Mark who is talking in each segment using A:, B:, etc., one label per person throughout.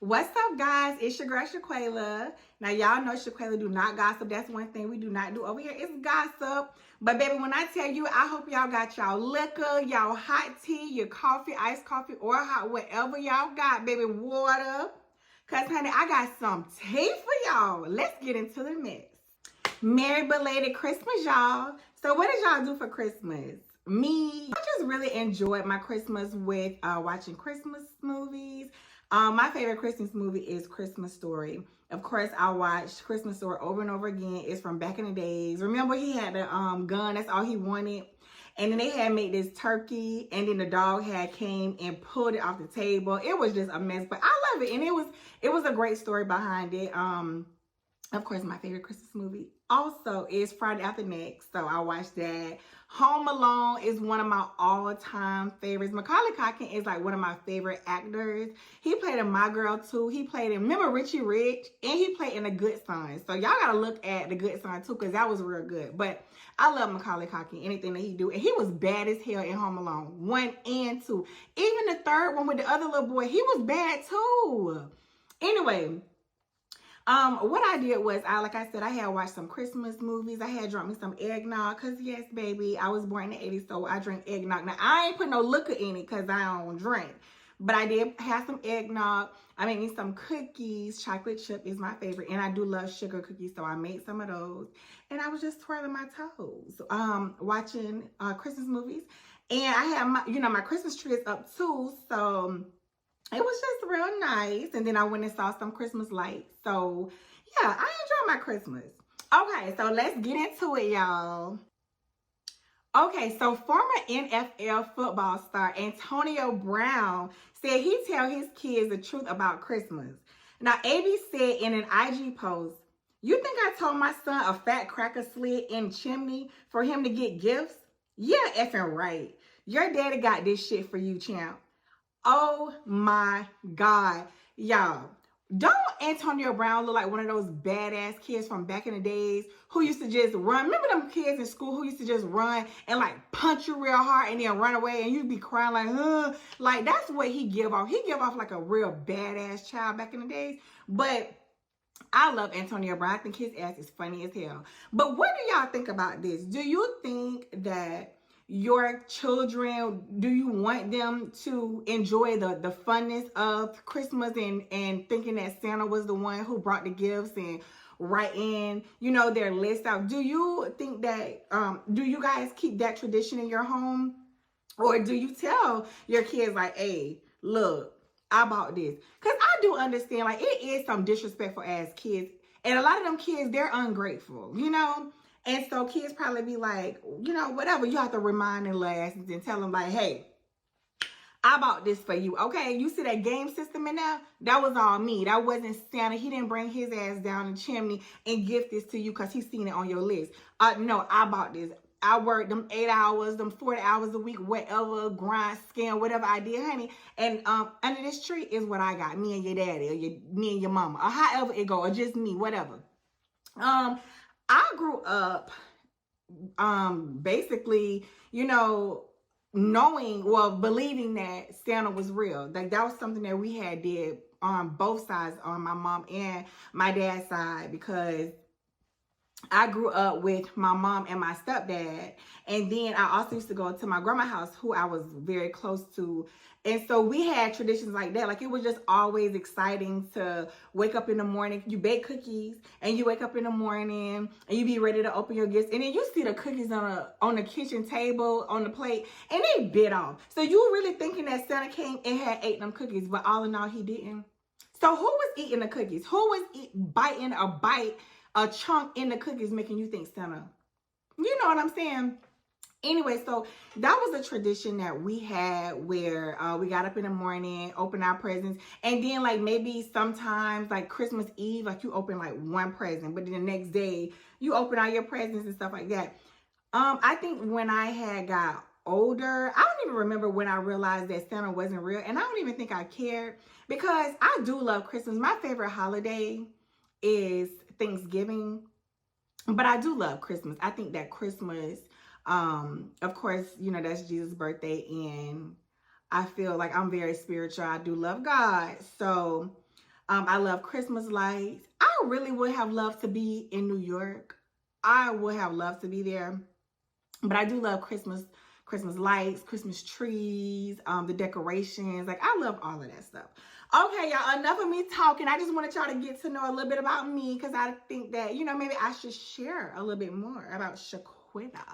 A: What's up, guys? It's your girl Shaquela. Now, y'all know Shaquela do not gossip. That's one thing we do not do over here. It's gossip. But baby, when I tell you, I hope y'all got y'all liquor, y'all hot tea, your coffee, iced coffee, or hot whatever y'all got, baby, water. Cause honey, I got some tea for y'all. Let's get into the mix. Merry belated Christmas, y'all. So what did y'all do for Christmas? Me, I just really enjoyed my Christmas with watching Christmas movies. My favorite Christmas movie is Christmas Story. Of course, I watched Christmas Story over and over again. It's from back in the days. Remember, he had the gun. That's all he wanted. And then they had made this turkey, and then the dog had came and pulled it off the table. It was just a mess, but I love it, and it was a great story behind it. Of course, my favorite Christmas movie also is Friday After Next. So I watched that. Home Alone is one of my all-time favorites. Macaulay Culkin is like one of my favorite actors. He played in My Girl too. He played in, remember Richie Rich? And he played in The Good Son. So y'all gotta look at The Good Son too, because that was real good. But I love Macaulay Culkin, anything that he do. And he was bad as hell in Home Alone 1 and 2. Even the third one with the other little boy, he was bad too. Anyway, what I did was, like I said, I had watched some Christmas movies. I had drunk me some eggnog, because yes, baby, I was born in the 80s, so I drink eggnog. Now, I ain't put no liquor in it, because I don't drink. But I did have some eggnog. I made me some cookies. Chocolate chip is my favorite, and I do love sugar cookies, so I made some of those. And I was just twirling my toes, watching Christmas movies. And I had my Christmas tree is up too, so it was just real nice. And then I went and saw some Christmas lights. So yeah, I enjoy my Christmas. Okay, so let's get into it, y'all. Okay, so former NFL football star Antonio Brown said he tell his kids the truth about Christmas. Now, AB said in an IG post, "You think I told my son a fat cracker slid in chimney for him to get gifts? Yeah, effing right. Your daddy got this shit for you, champ." Oh my God. Y'all, don't Antonio Brown look like one of those badass kids from back in the days who used to just run? Remember them kids in school who used to just run and like punch you real hard and then run away and you'd be crying like, huh? Like that's what he give off. He give off like a real badass child back in the days. But I love Antonio Brown. I think his ass is funny as hell. But what do y'all think about this? Do you think that your children, do you want them to enjoy the funness of Christmas and thinking that Santa was the one who brought the gifts and writing, their list out? Do you think that, do you guys keep that tradition in your home? Or do you tell your kids like, hey, look, I bought this? Because I do understand, like, it is some disrespectful ass kids. And a lot of them kids, they're ungrateful, And so kids probably be like, whatever. You have to remind them lessons and tell them like, hey, I bought this for you. Okay, you see that game system in there? That was all me. That wasn't Santa. He didn't bring his ass down the chimney and gift this to you because he's seen it on your list. No, I bought this. I worked them 8 hours, them 40 hours a week, whatever, grind, scan, whatever I did, honey. And under this tree is what I got. Me and your daddy, or me and your mama, or however it go, or just me, whatever. I grew up basically, believing that Santa was real. Like that was something that we had did on both sides, on my mom and my dad's side, because I grew up with my mom and my stepdad. And then I also used to go to my grandma's house, who I was very close to. And so we had traditions like that. Like it was just always exciting to wake up in the morning. You bake cookies and you wake up in the morning and you be ready to open your gifts. And then you see the cookies on the kitchen table, on the plate, and they bit off. So you were really thinking that Santa came and had ate them cookies, but all in all, he didn't. So who was eating the cookies? Who was biting a chunk in the cookies making you think Santa? You know what I'm saying? Anyway, so that was a tradition that we had where we got up in the morning, opened our presents, and then like maybe sometimes like Christmas Eve, like you open like one present, but then the next day you open all your presents and stuff like that. I think when I had got older, I don't even remember when I realized that Santa wasn't real, and I don't even think I cared, because I do love Christmas. My favorite holiday is Thanksgiving, but I do love Christmas. I think that Christmas, of course, that's Jesus' birthday, and I feel like I'm very spiritual. I do love God. So I love Christmas lights. I really would have loved to be in New York. I would have loved to be there. But I do love Christmas lights, Christmas trees, the decorations. Like, I love all of that stuff. Okay, y'all, enough of me talking. I just wanted y'all to get to know a little bit about me because I think that, you know, maybe I should share a little bit more about Shaquilla.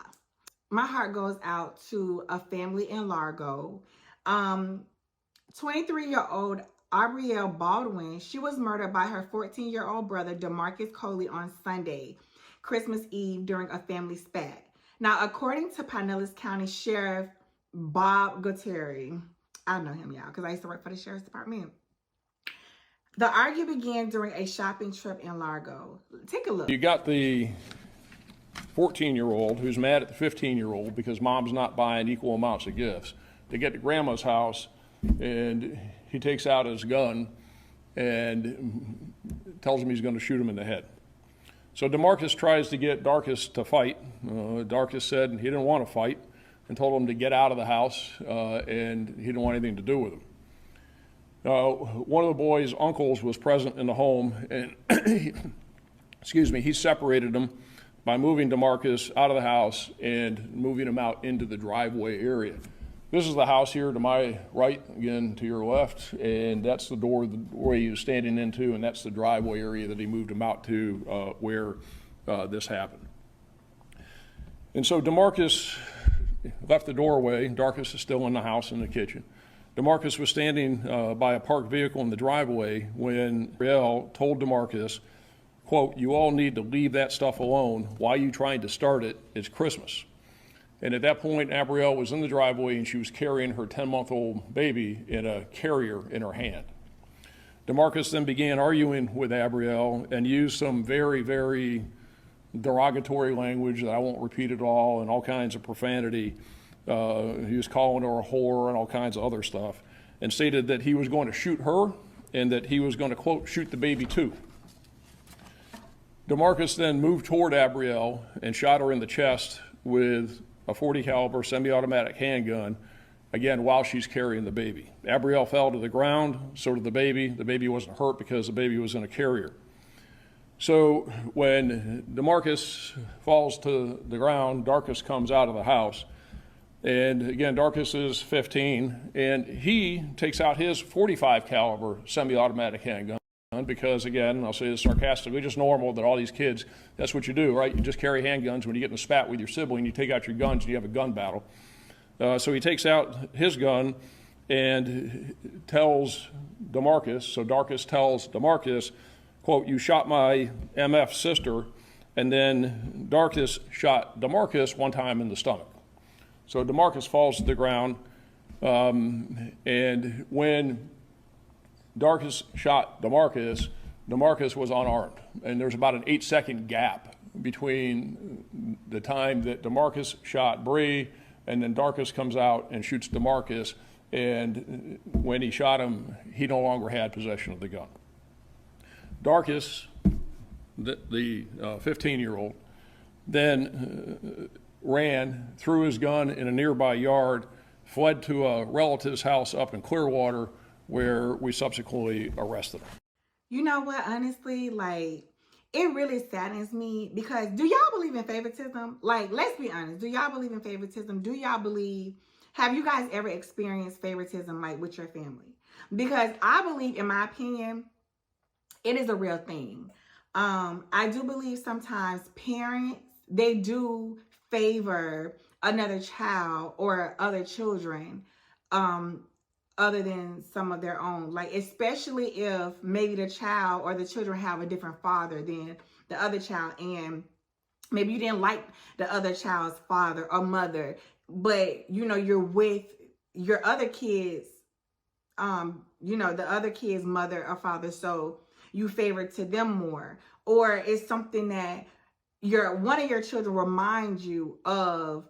A: My heart goes out to a family in Largo. 23-year-old Aubrielle Baldwin, she was murdered by her 14-year-old brother, DeMarcus Coley, on Sunday, Christmas Eve, during a family spat. Now, according to Pinellas County Sheriff Bob Gutteri, I know him, y'all, because I used to work for the Sheriff's Department. The argument began during a shopping trip in Largo. Take a look.
B: You got the 14-year-old who's mad at the 15-year-old because mom's not buying equal amounts of gifts. They get to grandma's house, and he takes out his gun and tells him he's going to shoot him in the head. So DeMarcus tries to get Darcus to fight. Darcus said he didn't want to fight and told him to get out of the house, and he didn't want anything to do with him. One of the boy's uncles was present in the home, and he separated them by moving DeMarcus out of the house and moving him out into the driveway area. This is the house here to my right, again to your left, and that's the doorway he was standing into, and that's the driveway area that he moved him out to where this happened. And so DeMarcus left the doorway. Darcus is still in the house in the kitchen. DeMarcus was standing by a parked vehicle in the driveway when Ariel told DeMarcus, quote, "You all need to leave that stuff alone. Why are you trying to start it? It's Christmas." And at that point, Abrielle was in the driveway and she was carrying her 10-month-old baby in a carrier in her hand. DeMarcus then began arguing with Abrielle and used some very, very derogatory language that I won't repeat at all, and all kinds of profanity. He was calling her a whore and all kinds of other stuff, and stated that he was going to shoot her and that he was going to, quote, shoot the baby too. DeMarcus then moved toward Abrielle and shot her in the chest with a .40 caliber semi-automatic handgun, again, while she's carrying the baby. Abrielle fell to the ground, so did the baby. The baby wasn't hurt because the baby was in a carrier. So when DeMarcus falls to the ground, Darcus comes out of the house. And again, Darcus is 15, and he takes out his .45 caliber semi-automatic handgun because, again, I'll say this sarcastically, just normal that all these kids, that's what you do, right? You just carry handguns. When you get in a spat with your sibling, you take out your guns and you have a gun battle. So he takes out his gun and tells DeMarcus, so Darcus tells DeMarcus, quote, "You shot my MF sister," and then Darcus shot DeMarcus one time in the stomach. So DeMarcus falls to the ground, and when Darcus shot DeMarcus, DeMarcus was unarmed, and there's about an 8-second gap between the time that DeMarcus shot Bree and then Darcus comes out and shoots DeMarcus, and when he shot him, he no longer had possession of the gun. Darcus, the 15-year-old, then ran, threw his gun in a nearby yard, fled to a relative's house up in Clearwater, where we subsequently arrested him.
A: You know what, honestly, like, it really saddens me because do y'all believe in favoritism? Like, let's be honest. Do y'all believe in favoritism? Do y'all believe, have you guys ever experienced favoritism, like, with your family? Because I believe, in my opinion, it is a real thing. I do believe sometimes parents, they do favor another child or other children other than some of their own. Like, especially if maybe the child or the children have a different father than the other child, and maybe you didn't like the other child's father or mother, but, you know, you're with your other kids, you know, the other kid's mother or father, so you favor to them more. Or it's something that one of your children reminds you of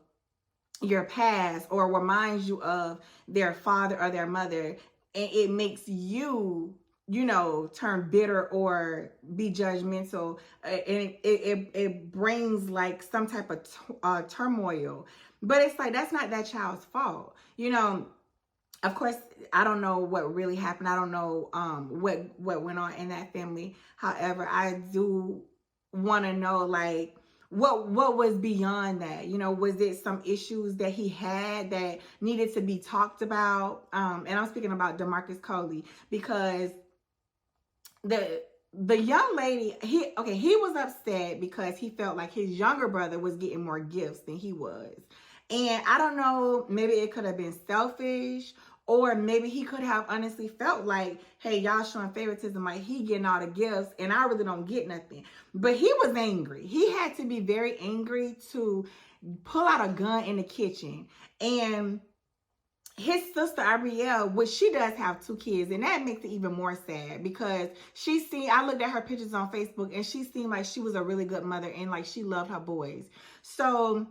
A: your past or reminds you of their father or their mother, and it makes you, you know, turn bitter or be judgmental, and it brings like some type of turmoil. But it's like, that's not that child's fault. You know, of course, I don't know what really happened. I don't know what went on in that family. However, I do want to know, like, what was beyond that. You know, was it some issues that he had that needed to be talked about? And I'm speaking about DeMarcus Coley, because the young lady, he was upset because he felt like his younger brother was getting more gifts than he was. And I don't know, maybe it could have been selfish, or maybe he could have honestly felt like, hey, y'all showing favoritism, like he getting all the gifts and I really don't get nothing. But he was angry. He had to be very angry to pull out a gun in the kitchen. And his sister Ariel, which she does have 2 kids, and that makes it even more sad, because I looked at her pictures on Facebook and she seemed like she was a really good mother and like she loved her boys. So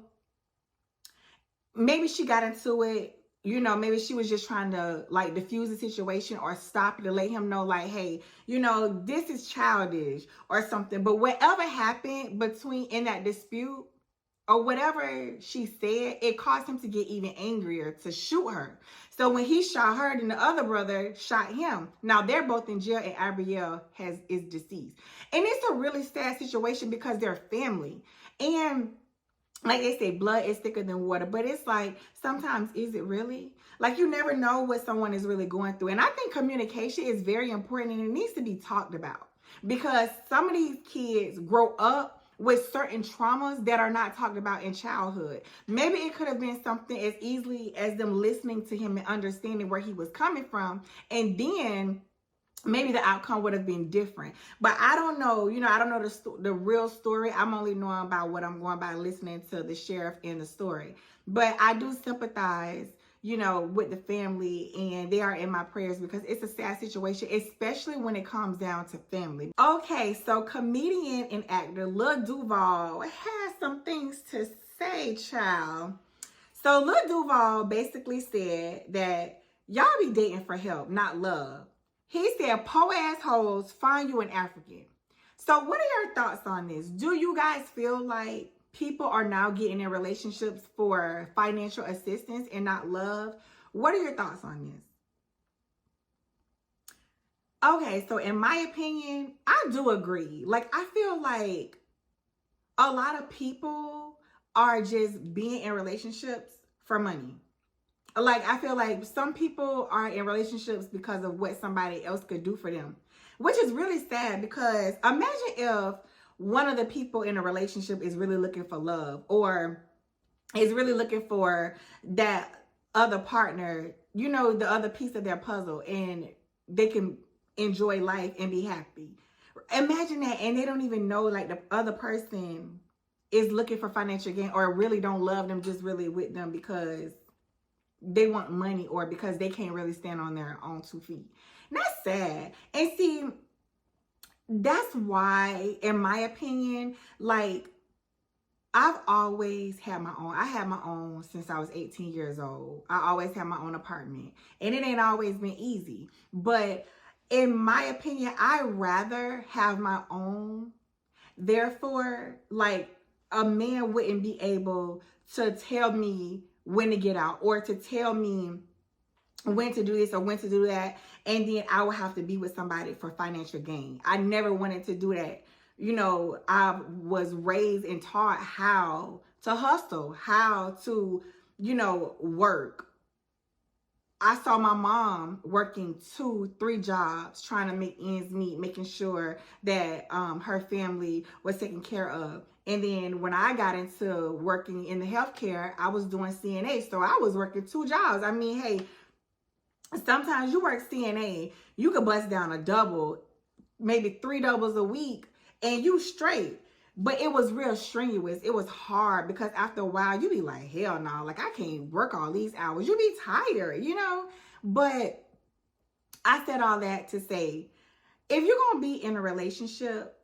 A: maybe she got into it, you know, maybe she was just trying to like diffuse the situation or stop it to let him know, like, hey, you know, this is childish or something. But whatever happened in that dispute, or whatever she said, it caused him to get even angrier to shoot her. So when he shot her, then the other brother shot him. Now they're both in jail and Ariel is deceased. And it's a really sad situation because they're family. And like they say, blood is thicker than water. But it's like, sometimes, is it really? Like, you never know what someone is really going through. And I think communication is very important and it needs to be talked about. Because some of these kids grow up with certain traumas that are not talked about in childhood. Maybe it could have been something as easily as them listening to him and understanding where he was coming from. And then maybe the outcome would have been different. But I don't know, you know, I don't know the real story. I'm only knowing about what I'm going by listening to the sheriff in the story. But I do sympathize, you know, with the family, and they are in my prayers because it's a sad situation, especially when it comes down to family. Okay, so comedian and actor Lil Duval has some things to say, child. So Lil Duval basically said that y'all be dating for help, not love. He said, po assholes find you an African. So what are your thoughts on this? Do you guys feel like people are now getting in relationships for financial assistance and not love? What are your thoughts on this? Okay, so in my opinion, I do agree. Like, I feel like a lot of people are just being in relationships for money. Like, I feel like some people are in relationships because of what somebody else could do for them, which is really sad, because imagine if one of the people in a relationship is really looking for love, or is really looking for that other partner, you know, the other piece of their puzzle, and they can enjoy life and be happy. Imagine that, and they don't even know, like, the other person is looking for financial gain, or really don't love them, just really with them because they want money, or because they can't really stand on their own 2 feet. And that's sad. And see, that's why, in my opinion, like, I've always had my own. I had my own since I was 18 years old. I always had my own apartment. And it ain't always been easy. But in my opinion, I'd rather have my own. Therefore, like, a man wouldn't be able to tell me when to get out, or to tell me when to do this or when to do that, and then I would have to be with somebody for financial gain. I never wanted to do that. You know, I was raised and taught how to hustle, how to, you know, work. I saw my mom working 2, 3 jobs, trying to make ends meet, making sure that her family was taken care of. And then when I got into working in the healthcare, I was doing CNA. So I was working 2 jobs. I mean, hey, sometimes you work CNA, you could bust down a double, maybe 3 doubles a week, and you straight. But it was real strenuous. It was hard, because after a while, you be like, hell no, like, I can't work all these hours. You be tired, you know? But I said all that to say, if you're going to be in a relationship,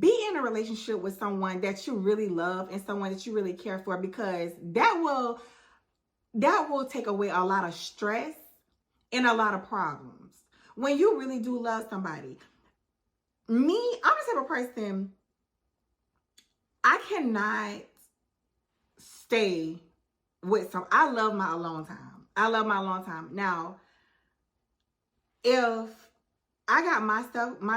A: be in a relationship with someone that you really love and someone that you really care for, because that will take away a lot of stress and a lot of problems. When you really do love somebody. Me, I'm the type of person, I cannot stay with I love my alone time. I love my long time. Now, if I got my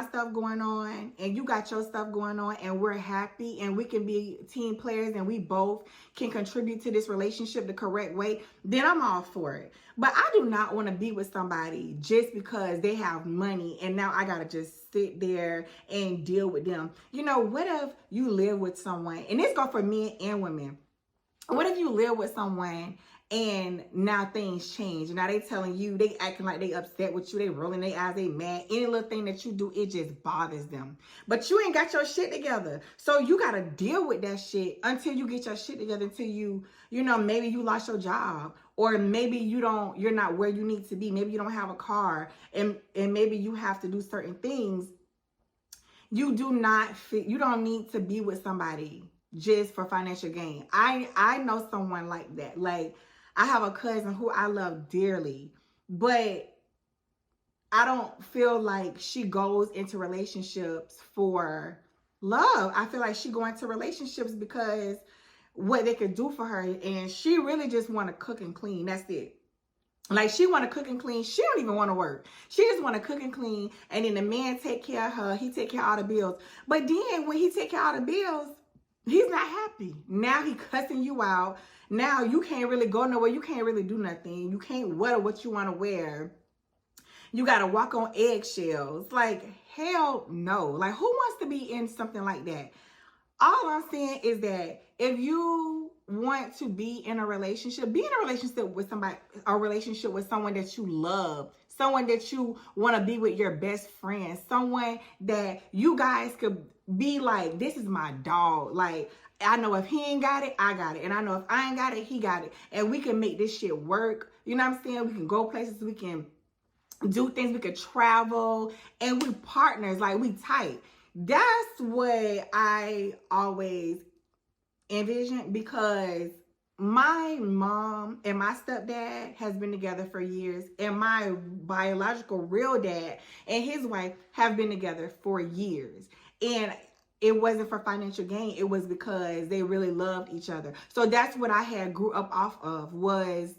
A: stuff going on and you got your stuff going on and we're happy and we can be team players and we both can contribute to this relationship the correct way, then I'm all for it. But I do not want to be with somebody just because they have money and now I got to just sit there and deal with them. You know, what if you live with someone, and this goes for men and women. What if you live with someone and now things change? Now they telling you, they acting like they upset with you, they rolling their eyes, they mad. Any little thing that you do, it just bothers them. But you ain't got your shit together. So you got to deal with that shit until you get your shit together, until you know, maybe you lost your job, or maybe you're not where you need to be. Maybe you don't have a car, and maybe you have to do certain things. You don't need to be with somebody just for financial gain. I know someone like that. Like, I have a cousin who I love dearly, but I don't feel like she goes into relationships for love. I feel like she go into relationships because what they could do for her, and she really just want to cook and clean. That's it. Like, she want to cook and clean. She don't even want to work. She just want to cook and clean, and then the man take care of her. He take care of all the bills. But then when he take care of all the bills, he's not happy. Now he cussing you out. Now you can't really go nowhere. You can't really do nothing. You can't wear what you want to wear. You got to walk on eggshells. Like, hell no. Like, who wants to be in something like that? All I'm saying is that if you want to be in a relationship, be in a relationship with somebody, a relationship with someone that you love, someone that you want to be with, your best friend, someone that you guys could be like, this is my dog. Like, I know if he ain't got it, I got it. And I know if I ain't got it, he got it. And we can make this shit work. You know what I'm saying? We can go places, we can do things, we could travel, and we partners, like, we tight. That's what I always envisioned, because my mom and my stepdad has been together for years, and my biological real dad and his wife have been together for years. And it wasn't for financial gain. It was because they really loved each other. So that's what I had grew up off of, was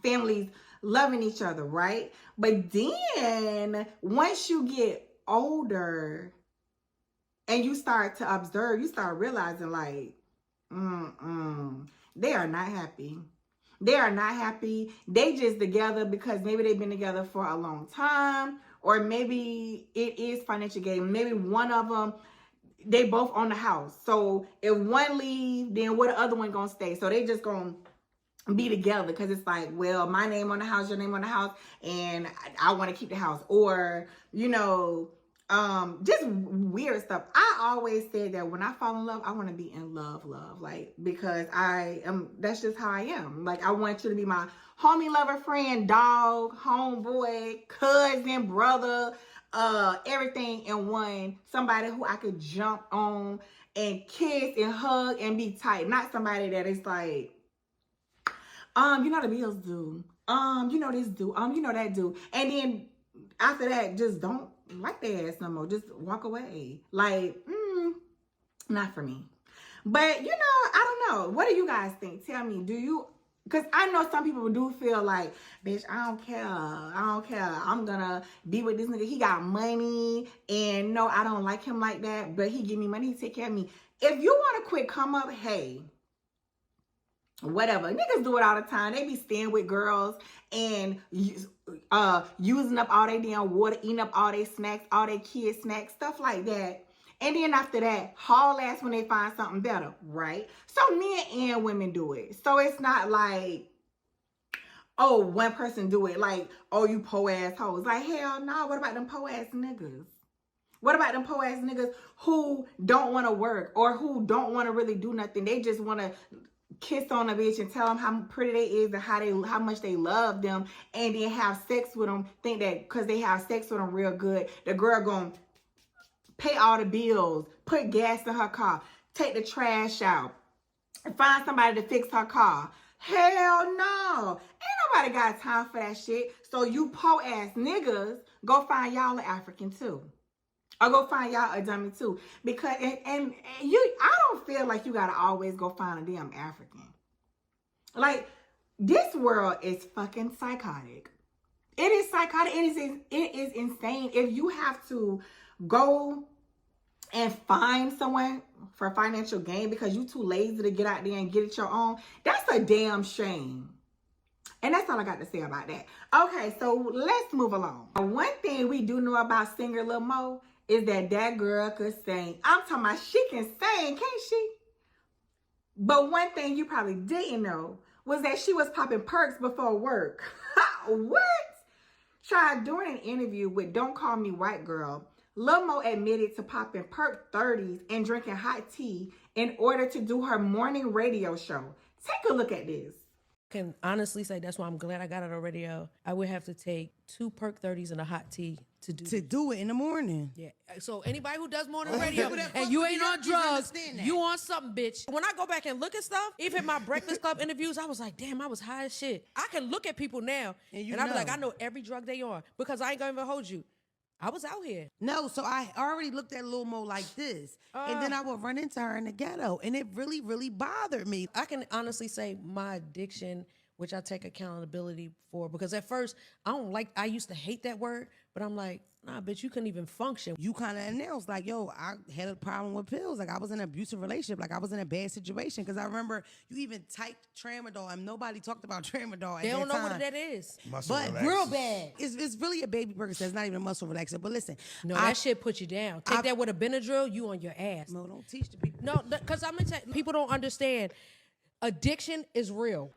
A: families loving each other, right? But then once you get older and you start to observe, you start realizing, like, they are not happy. They are not happy. They just together because maybe they've been together for a long time, or maybe it is financial gain. Maybe one of them, they both own the house. So if one leave, then where the other one gonna stay? So they just gonna be together because it's like, well, my name on the house, your name on the house, and I want to keep the house. Or, you know, just weird stuff. I always said that when I fall in love, I want to be in love, like, because that's just how I am. Like, I want you to be my homie, lover, friend, dog, homeboy, cousin, brother, everything in one. Somebody who I could jump on and kiss and hug and be tight. Not somebody that is like, you know the bills due. You know this due. You know that due. And then after that, just don't like their ass no more. Just walk away. Like, not for me. But, you know, I don't know. What do you guys think? Tell me, do you... Because I know some people do feel like, bitch, I don't care. I don't care. I'm going to be with this nigga. He got money. And no, I don't like him like that. But he give me money. He take care of me. If you want to quit come up, hey... whatever. Niggas do it all the time. They be staying with girls and using up all their damn water, eating up all their snacks, all their kids' snacks, stuff like that. And then after that, haul ass when they find something better, right? So men and women do it. So it's not like, oh, one person do it. Like, oh, you po ass hoes. Like, hell no. What about them po ass niggas? What about them po ass niggas who don't want to work or who don't want to really do nothing? They just want to kiss on a bitch and tell them how pretty they is and how much they love them, and then have sex with them, think that because they have sex with them real good, the girl gonna pay all the bills, put gas in her car, take the trash out, and find somebody to fix her car. Hell no. Ain't nobody got time for that shit. So you po ass niggas, go find y'all an African too. Or go find y'all a dummy too. Because, and you, I don't feel like you gotta always go find a damn African. Like, This world is fucking psychotic. It is psychotic. It is insane. If you have to go and find someone for financial gain because you too lazy to get out there and get it your own, that's a damn shame. And that's all I got to say about that. Okay, so let's move along. One thing we do know about singer Lil Mo is that girl could sing. I'm talking about she can sing, can't she? But one thing you probably didn't know was that she was popping perks before work. What? Tried during an interview with Don't Call Me White Girl, Lil Mo admitted to popping perk 30s and drinking hot tea in order to do her morning radio show. Take a look at this.
C: Can honestly say that's why I'm glad I got it on radio. I would have to take 2 perk 30s and a hot tea to do
D: it in the morning.
C: Yeah. So anybody who does morning radio and you ain't on drugs, you on something, bitch. When I go back and look at stuff, even my Breakfast Club interviews, I was like, damn, I was high as shit. I can look at people now and I be like, I know every drug they on because I ain't gonna even hold you. I was out here.
D: No, so I already looked at Lil Mo like this. And then I would run into her in the ghetto. And it really, really bothered me.
C: I can honestly say my addiction, which I take accountability for, because at first I used to hate that word, but I'm like, nah, bitch, you couldn't even function.
D: You kind of announced like, yo, I had a problem with pills. Like I was in an abusive relationship. Like I was in a bad situation. Because I remember you even typed tramadol and nobody talked about tramadol at
C: They don't
D: that
C: know
D: time.
C: what that is.
D: Muscle but relaxers. Real bad. It's really a baby Percocet. It's not even a muscle relaxer. But listen.
C: No, that shit puts you down. Take that with a Benadryl, you on your ass.
D: No, don't teach the people.
C: No, because I'm going to tell you, people don't understand. Addiction is real.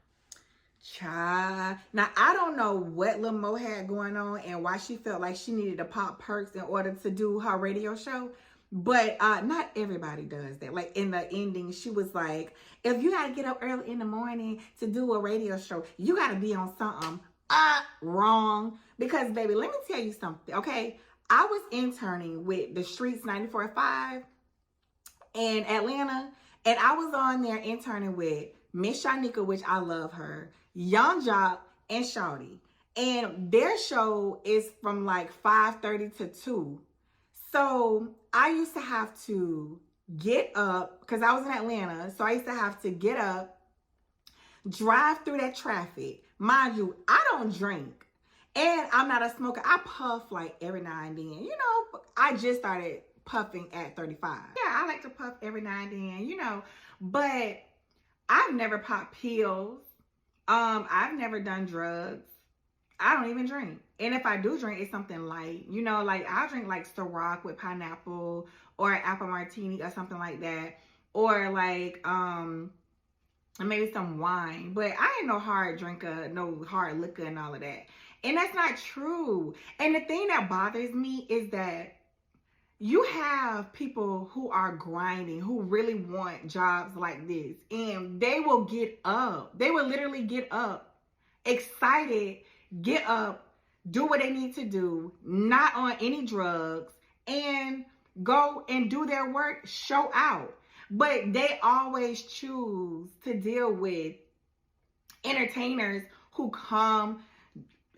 A: Child. Now, I don't know what Lil Mo had going on and why she felt like she needed to pop perks in order to do her radio show. But not everybody does that. Like in the ending, she was like, if you got to get up early in the morning to do a radio show, you got to be on something. Wrong. Because, baby, let me tell you something, okay? I was interning with the Streets 94.5 in Atlanta, and I was on there interning with Miss Shanika, which I love her, Young Jock, and Shawty. And their show is from like 5:30 to 2. So I used to have to get up, because I was in Atlanta, so I used to have to get up, drive through that traffic. Mind you, I don't drink. And I'm not a smoker. I puff like every now and then. You know, I just started puffing at 35. Yeah, I like to puff every now and then, you know. But I've never popped pills. I've never done drugs. I don't even drink. And if I do drink, it's something light. You know, like I'll drink like Ciroc with pineapple or apple martini or something like that. Or like maybe some wine. But I ain't no hard drinker, no hard liquor and all of that. And that's not true. And the thing that bothers me is that you have people who are grinding, who really want jobs like this. And they will get up. They will literally get up, excited, get up, do what they need to do, not on any drugs, and go and do their work, show out. But they always choose to deal with entertainers who come,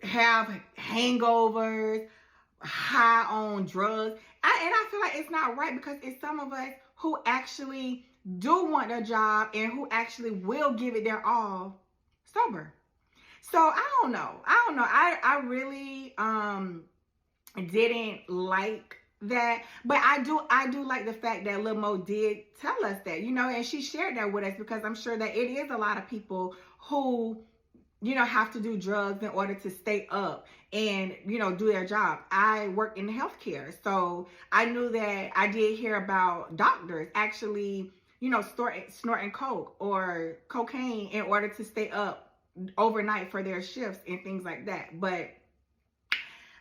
A: have hangovers, high on drugs. And I feel like it's not right, because it's some of us who actually do want their job and who actually will give it their all sober. So I don't know. I really didn't like that. But I do like the fact that Lil Mo did tell us that, you know, and she shared that with us, because I'm sure that it is a lot of people who, you know, have to do drugs in order to stay up and, you know, do their job. I work in healthcare, so I knew that. I did hear about doctors actually, you know, snorting coke or cocaine in order to stay up overnight for their shifts and things like that. But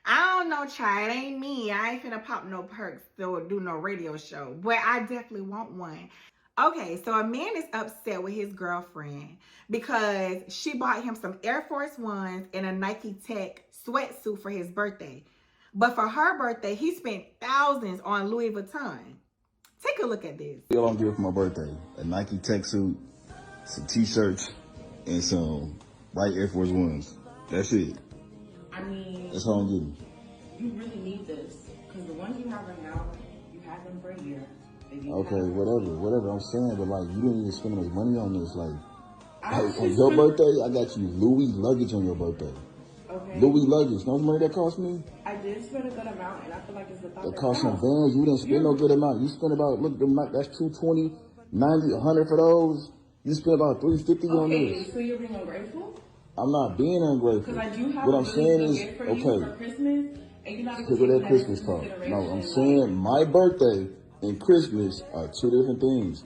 A: I don't know, child. It ain't me. I ain't finna pop no perks or do no radio show, but I definitely want one. Okay, so a man is upset with his girlfriend because she bought him some Air Force Ones and a Nike Tech sweatsuit for his birthday. But for her birthday, he spent thousands on Louis Vuitton. Take a look at this.
E: All I'm getting for my birthday, a Nike Tech suit, some t-shirts, and some white Air Force Ones. That's it.
F: I mean,
E: that's all I'm getting.
F: You really need this, because the ones you have right now, you had them for a year.
E: Okay, whatever I'm saying, but like, you didn't even spend much money on this. Like, On your birthday, I got you Louis luggage on your birthday.
F: Okay.
E: Louis luggage. Know how much money that cost me?
F: I did spend a good amount, and I feel like it's the thought
E: That cost some Vans. You didn't spend no good amount. You spent about, look, that's 220, 90, 100 for those. You spent about 350 on this.
F: So you're being ungrateful?
E: I'm not being ungrateful.
F: Because I do have
E: what
F: a
E: I'm
F: really
E: saying
F: good
E: is,
F: gift for you
E: okay,
F: for Christmas, and you're not
E: look at that Christmas card. No, I'm saying my birthday and Christmas are two different things.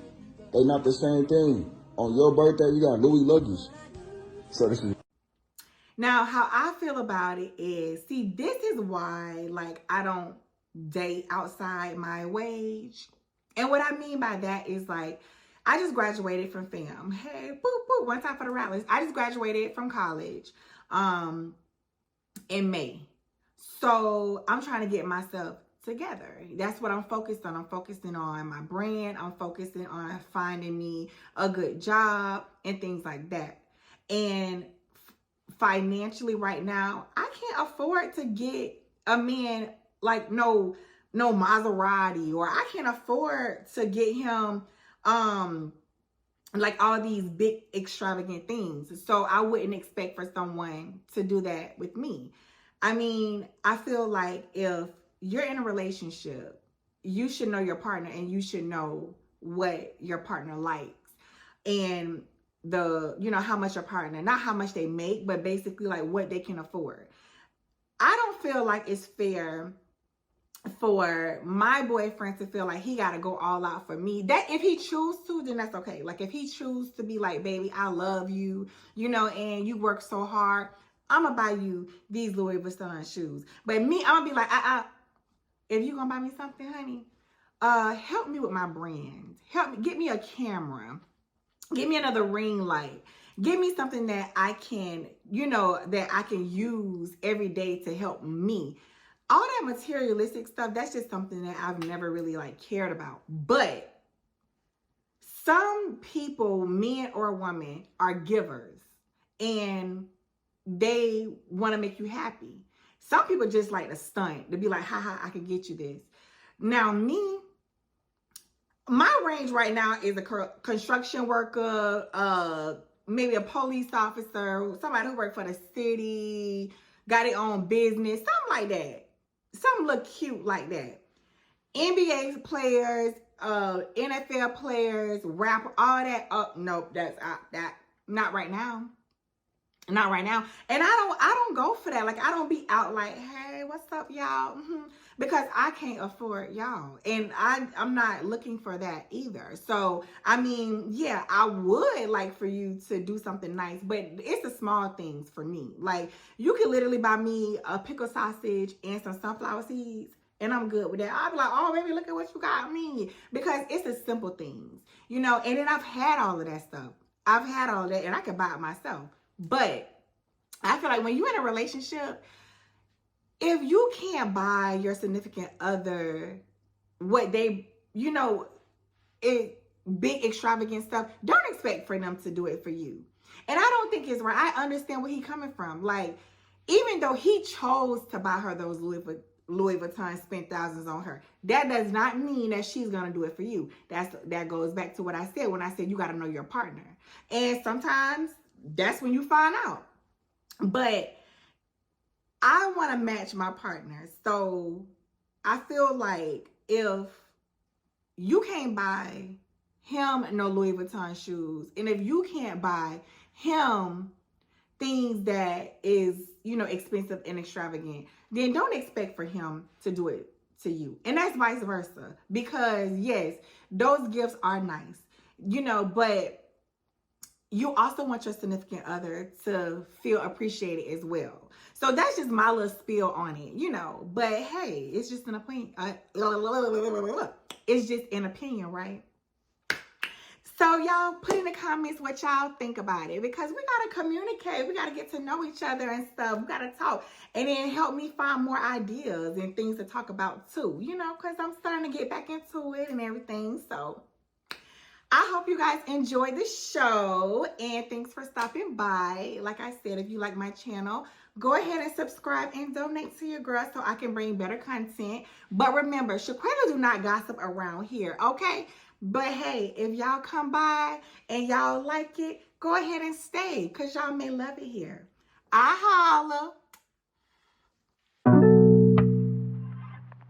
E: They not the same thing. On your birthday, you got Louis luggage. So this is.
A: Now, how I feel about it is, see, this is why, like, I don't date outside my wage. And what I mean by that is, like, I just graduated from fam. Hey, boop, boop, one time for the rattlers. I just graduated from college in May. So I'm trying to get myself together. That's what I'm focused on. I'm focusing on my brand. I'm focusing on finding me a good job and things like that. And financially right now, I can't afford to get a man like no Maserati, or I can't afford to get him like all these big extravagant things. So I wouldn't expect for someone to do that with me. I mean, I feel like if you're in a relationship, you should know your partner and you should know what your partner likes. And how much your partner, not how much they make, but basically like what they can afford. I don't feel like it's fair for my boyfriend to feel like he got to go all out for me. That if he choose to, then that's okay. Like if he choose to be like, baby, I love you, and you work so hard, I'm gonna buy you these Louis Vuitton shoes. But me, I'm gonna be like, if you gonna buy me something, honey, help me with my brand. Help me, get me a camera. Give me another ring light. Give me something that I can, that I can use every day to help me. All that materialistic stuff, that's just something that I've never really like cared about. But some people, men or women, are givers and they want to make you happy. Some people just like to stunt, to be like, haha, I can get you this. Now me, my range right now is a construction worker, maybe a police officer, somebody who works for the city, got their own business, something like that. Something look cute like that. NBA players, NFL players, rapper, all that. Oh, nope, that's that. Not right now. Not right now. And I don't go for that. Like I don't be out like, hey, what's up, y'all? Because I can't afford y'all. And I'm not looking for that either. So, I mean, yeah, I would like for you to do something nice, but it's the small things for me. Like you can literally buy me a pickle sausage and some sunflower seeds and I'm good with that. I'll be like, oh, baby, look at what you got me. Because it's the simple things, and then I've had all of that stuff. I've had all that and I can buy it myself. But I feel like when you're in a relationship, if you can't buy your significant other what they, big extravagant stuff, don't expect for them to do it for you. And I don't think it's right. I understand where he's coming from. Like, even though he chose to buy her those Louis Vuitton, spent thousands on her, that does not mean that she's going to do it for you. That goes back to what I said when I said you got to know your partner. And sometimes that's when you find out. But I want to match my partner. So I feel like if you can't buy him no Louis Vuitton shoes, and if you can't buy him things that is, expensive and extravagant, then don't expect for him to do it to you. And that's vice versa. Because yes, those gifts are nice, but you also want your significant other to feel appreciated as well. So that's just my little spiel on it, But hey, it's just an opinion. It's just an opinion, right? So y'all put in the comments what y'all think about it, because we got to communicate. We got to get to know each other and stuff. We got to talk and then help me find more ideas and things to talk about too, because I'm starting to get back into it and everything. So I hope you guys enjoyed the show, and thanks for stopping by. Like I said, if you like my channel, go ahead and subscribe and donate to your girl so I can bring better content. But remember, Shaquella do not gossip around here, okay? But hey, if y'all come by and y'all like it, go ahead and stay because y'all may love it here. I holla.